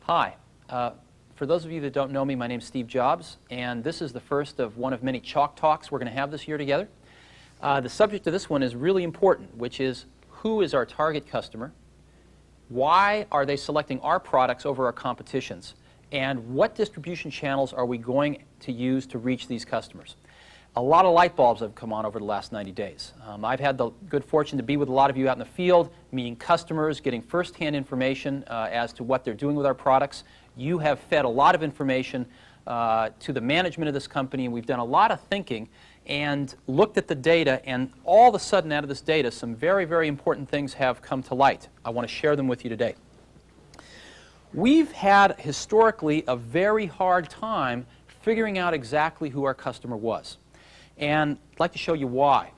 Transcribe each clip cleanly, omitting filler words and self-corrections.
Hi. For those of you that don't know me, my name's Steve Jobs, and this is the first of one of many Chalk Talks we're going to have this year together. The subject of this one is really important, which is who is our target customer, why are they selecting our products over our competitions, and what distribution channels are we going to use to reach these customers. A lot of light bulbs have come on over the last 90 days. I've had the good fortune to be with a lot of you out in the field, meeting customers, getting first-hand information as to what they're doing with our products. You have fed a lot of information to the management of this company, and we've done a lot of thinking and looked at the data, and all of a sudden out of this data, some very, very important things have come to light. I want to share them with you today. We've had historically a very hard time figuring out exactly who our customer was. And I'd like to show you why.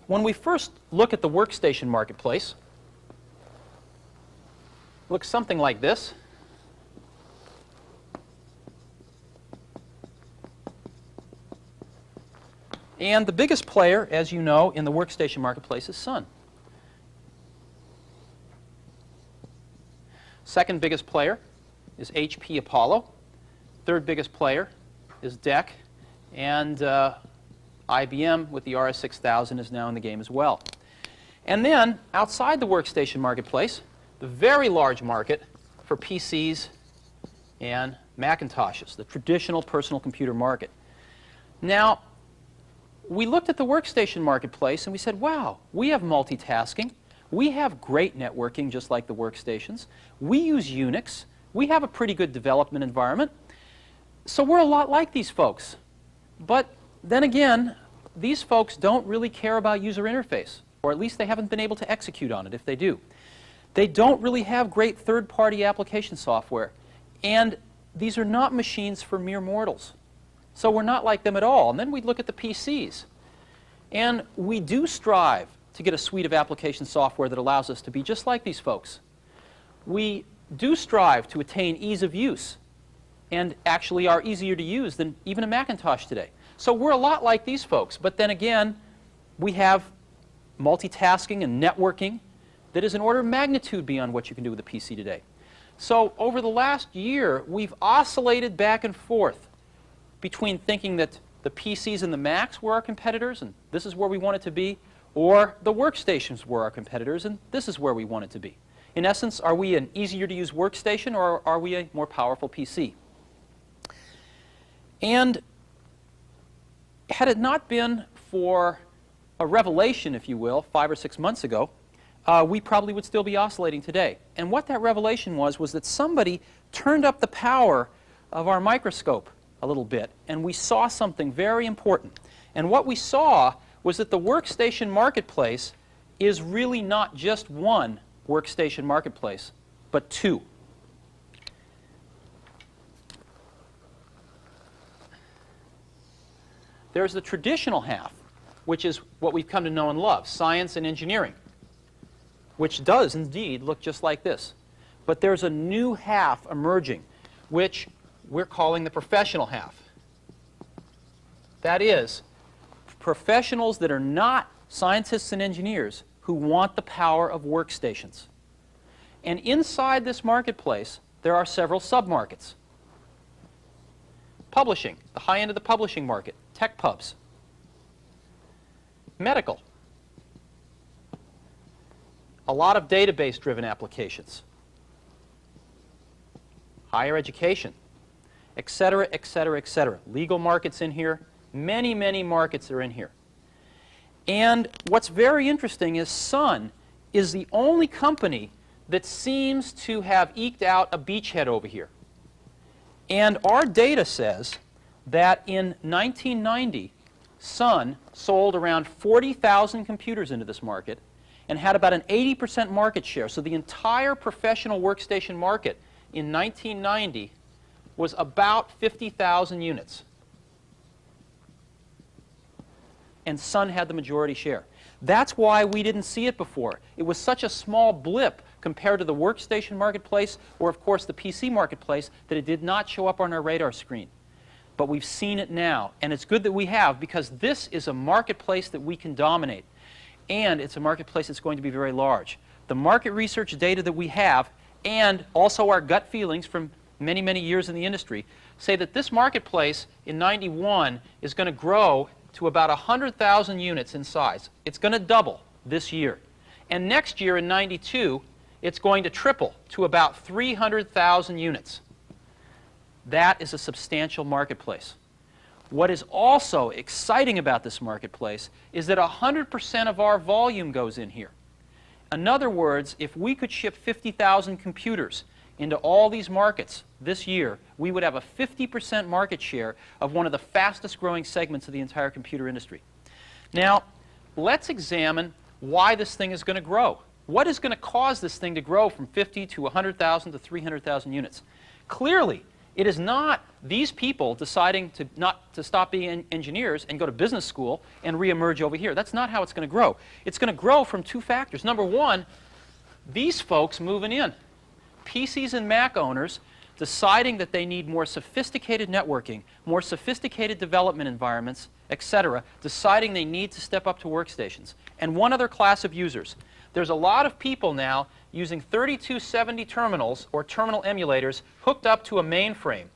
When we first look at the workstation marketplace, it looks something like this. And the biggest player, as you know, in the workstation marketplace is Sun. Second biggest player is HP Apollo. Third biggest player is DEC. And IBM with the RS-6000 is now in the game as well. And then, outside the workstation marketplace, the very large market for PCs and Macintoshes, the traditional personal computer market. Now, we looked at the workstation marketplace and we said, wow, we have multitasking. We have great networking just like the workstations. We use Unix. We have a pretty good development environment. So we're a lot like these folks. But then again, these folks don't really care about user interface, or at least they haven't been able to execute on it if they do. They don't really have great third-party application software, and these are not machines for mere mortals. So we're not like them at all. And then we look at the PCs, and we do strive to get a suite of application software that allows us to be just like these folks. We do strive to attain ease of use, and actually are easier to use than even a Macintosh today. So we're a lot like these folks, but then again, we have multitasking and networking that is an order of magnitude beyond what you can do with a PC today. So over the last year, we've oscillated back and forth between thinking that the PCs and the Macs were our competitors, and this is where we want it to be, or the workstations were our competitors, and this is where we want it to be. In essence, are we an easier-to-use workstation, or are we a more powerful PC? And had it not been for a revelation, if you will, 5 or 6 months ago, we probably would still be oscillating today. And what that revelation was that somebody turned up the power of our microscope a little bit, and we saw something very important. And what we saw was that the workstation marketplace is really not just one workstation marketplace, but two. There's the traditional half, which is what we've come to know and love, science and engineering, which does indeed look just like this. But there's a new half emerging, which we're calling the professional half. That is, professionals that are not scientists and engineers who want the power of workstations. And inside this marketplace, there are several sub-markets. Publishing, the high end of the publishing market, tech pubs. Medical, a lot of database-driven applications. Higher education, et cetera, et cetera, et cetera. Legal markets in here. Many, many markets are in here. And what's very interesting is Sun is the only company that seems to have eked out a beachhead over here. And our data says that in 1990, Sun sold around 40,000 computers into this market and had about an 80% market share. So the entire professional workstation market in 1990 was about 50,000 units. And Sun had the majority share. That's why we didn't see it before. It was such a small blip compared to the workstation marketplace or, of course, the PC marketplace that it did not show up on our radar screen. But we've seen it now, and it's good that we have because this is a marketplace that we can dominate. And it's a marketplace that's going to be very large. The market research data that we have and also our gut feelings from many, many years in the industry, say that this marketplace in '91 is going to grow to about 100,000 units in size. It's going to double this year. And next year in '92, it's going to triple to about 300,000 units. That is a substantial marketplace. What is also exciting about this marketplace is that 100% of our volume goes in here. In other words, if we could ship 50,000 computers into all these markets this year, we would have a 50% market share of one of the fastest growing segments of the entire computer industry. Now, let's examine why this thing is going to grow. What is going to cause this thing to grow from 50 to 100,000 to 300,000 units? Clearly, it is not these people deciding to stop being engineers and go to business school and reemerge over here. That's not how it's going to grow. It's going to grow from two factors. Number one, these folks moving in. PCs and Mac owners deciding that they need more sophisticated networking, more sophisticated development environments, etc., deciding they need to step up to workstations. And one other class of users. There's a lot of people now using 3270 terminals or terminal emulators hooked up to a mainframe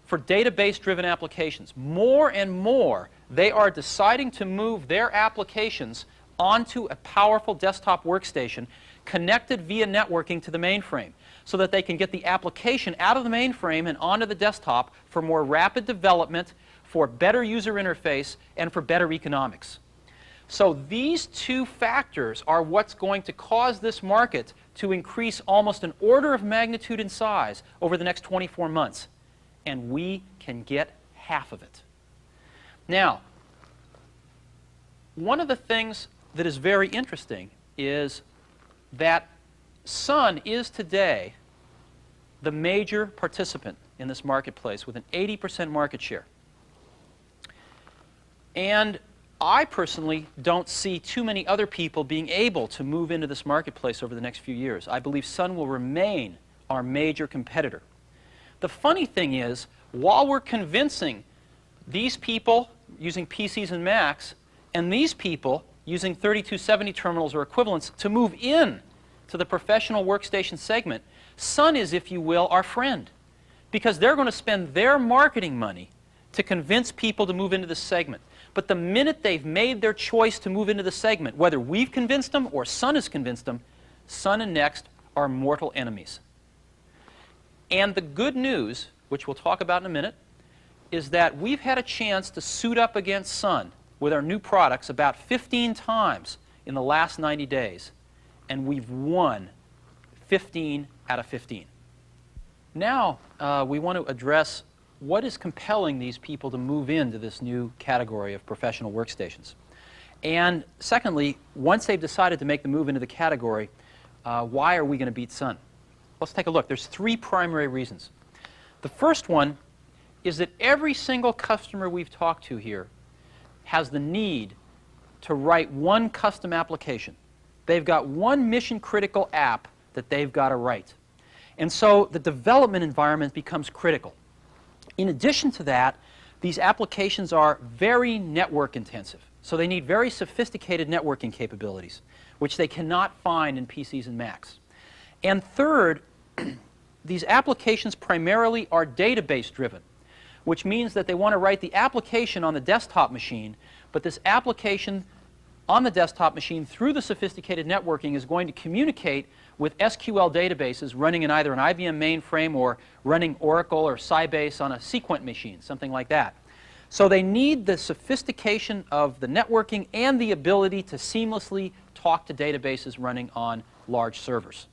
for database-driven applications. More and more, they are deciding to move their applications onto a powerful desktop workstation connected via networking to the mainframe so that they can get the application out of the mainframe and onto the desktop for more rapid development, for better user interface, and for better economics. So these two factors are what's going to cause this market to increase almost an order of magnitude in size over the next 24 months. And we can get half of it. Now, one of the things that is very interesting is that Sun is today the major participant in this marketplace with an 80% market share. And I personally don't see too many other people being able to move into this marketplace over the next few years. I believe Sun will remain our major competitor. The funny thing is, while we're convincing these people using PCs and Macs and these people using 3270 terminals or equivalents to move in to the professional workstation segment, Sun is, if you will, our friend, because they're going to spend their marketing money to convince people to move into this segment. But the minute they've made their choice to move into the segment, whether we've convinced them or Sun has convinced them, Sun and Next are mortal enemies. And the good news, which we'll talk about in a minute, is that we've had a chance to suit up against Sun with our new products about 15 times in the last 90 days. And we've won 15 out of 15. Now we want to address what is compelling these people to move into this new category of professional workstations. And secondly, once they've decided to make the move into the category, why are we going to beat Sun? Let's take a look. There's three primary reasons. The first one is that every single customer we've talked to here has the need to write one custom application. They've got one mission-critical app that they've got to write. And so the development environment becomes critical. In addition to that, these applications are very network intensive. So they need very sophisticated networking capabilities, which they cannot find in PCs and Macs. And third, these applications primarily are database driven, which means that they want to write the application on the desktop machine, but this application on the desktop machine through the sophisticated networking is going to communicate with SQL databases running in either an IBM mainframe or running Oracle or Sybase on a Sequent machine, something like that. So they need the sophistication of the networking and the ability to seamlessly talk to databases running on large servers.